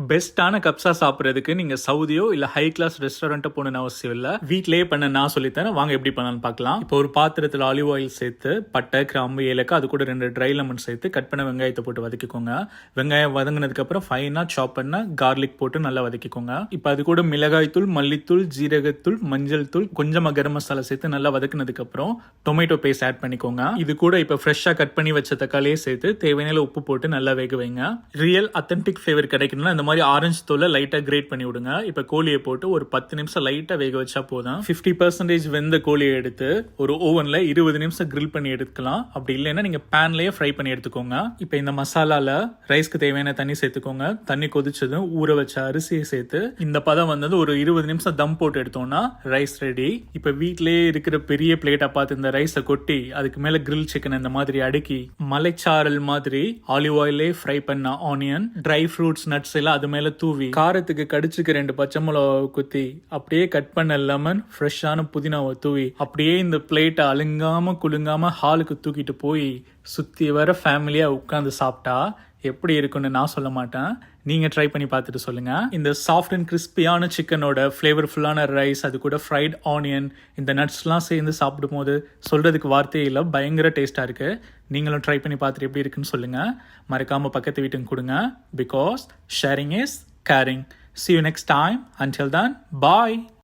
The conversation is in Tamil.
பெஸ்ட்டான கப்ஸா சாப்பிட்றதுக்கு நீங்கள் சவுதியோ இல்லை ஹை கிளாஸ் ரெஸ்டாரண்ட்டோ போகணுன்னு அவசியம் இல்லை. வீட்டிலேயே பண்ண நான் சொல்லித்தரேன், வாங்க எப்படி பண்ணலான்னு பார்க்கலாம். இப்போ ஒரு பாத்திரத்தில் ஆலிவ் ஆயில் சேர்த்து பட்டை, கிராம்பு, ஏலக்காய், அது கூட 2 ட்ரை லெமன் சேர்த்து கட் பண்ண வெங்காயத்தை போட்டு வதக்கிக்கோங்க. வெங்காயம் வதங்கினதுக்கப்புறம் ஃபைனாக சாப் பண்ண கார்லிக் போட்டு நல்லா வதக்கிக்கோங்க. இப்போ அது கூட மிளகாய் தூள், மல்லித்தூள், ஜீரகத்தூள், மஞ்சள் தூள், கொஞ்சமாக கரம் மசாலா சேர்த்து நல்லா வதக்கினதுக்கப்புறம் டொமேட்டோ பேஸ்ட் ஆட் பண்ணிக்கோங்க. இது கூட இப்போ ஃப்ரெஷ்ஷாக கட் பண்ணி வச்ச தக்காளியே சேர்த்து தேவையான உப்பு போட்டு நல்லா வேக வைங்க. ரியல் அத்தன்டிக் ஃப்ளேவர் கிடைக்கணும்னா இந்த மாதிரி ஆரஞ்சு தோலை லைட்டாக கிரேட் பண்ணி விடுங்க. இப்போ கோழியை போட்டு ஒரு 10 நிமிஷம் லைட்டாக வேக வச்சா போதும். 50% வெந்த கோழியை எடுத்து ஒரு ஓவனில் 20 நிமிஷம் கிரில் பண்ணி எடுத்துக்கலாம். அப்படி இல்லைன்னா நீங்கள் பேன்லேயே ஃப்ரை பண்ணி எடுத்துக்கோங்க. இப்போ இந்த மசாலாவில் ரைஸ்க்கு தேவையான தண்ணி சேர்த்துக்கோங்க. தண்ணி கொதிச்சதும் ஊற வச்ச அரிசியை சேர்த்து இந்த பதம் வந்தது ஒரு 20 நிமிஷம் தம் போட்டு எடுத்தோம்னா ரைஸ் ரெடி. இப்போ வீட்டிலேயே இருக்கிற பெரிய பிளேட்டை பார்த்து இந்த ரைஸை கொட்டி அதுக்கு மேலே கிரில் சிக்கன் இந்த மாதிரி அடுக்கி மலைச்சாரல் மாதிரி ஆலிவ் ஆயிலே ஃப்ரை பண்ண ஆனியன், ட்ரை ஃப்ரூட்ஸ், நட்ஸ் எல்லாம் அது மேல தூவி காரத்துக்கு கடிச்சுக்கு 2 பச்சை மிளகாவை குத்தி அப்படியே கட் பண்ண லெமன், ஃப்ரெஷ்ஷான புதினாவை தூவி அப்படியே இந்த பிளேட்டை அலுங்காம குலுங்காம ஹாலுக்கு தூக்கிட்டு போய் சுத்தி வர ஃபேமிலியா உட்காந்து சாப்பிட்டா எப்படி இருக்குன்னு நான் சொல்ல மாட்டேன், நீங்க ட்ரை பண்ணி பார்த்துட்டு சொல்லுங்க. இந்த சாஃப்ட் அண்ட் கிறிஸ்பியான சிக்கனோட ஃப்ளேவர்ஃபுல்லான ரைஸ், அது கூட ஃப்ரைட் ஆனியன், இந்த நட்ஸ்லாம் சேர்ந்து சாப்பிடும் போது சொல்றதுக்கு வார்த்தையே இல்லை, பயங்கர டேஸ்டா இருக்கு. நீங்களும் ட்ரை பண்ணி பார்த்துட்டு எப்படி இருக்குன்னு சொல்லுங்க. மறக்காம பக்கத்து வீட்டுக்கு கொடுங்க. Because sharing is caring. See you next time. Until then, bye.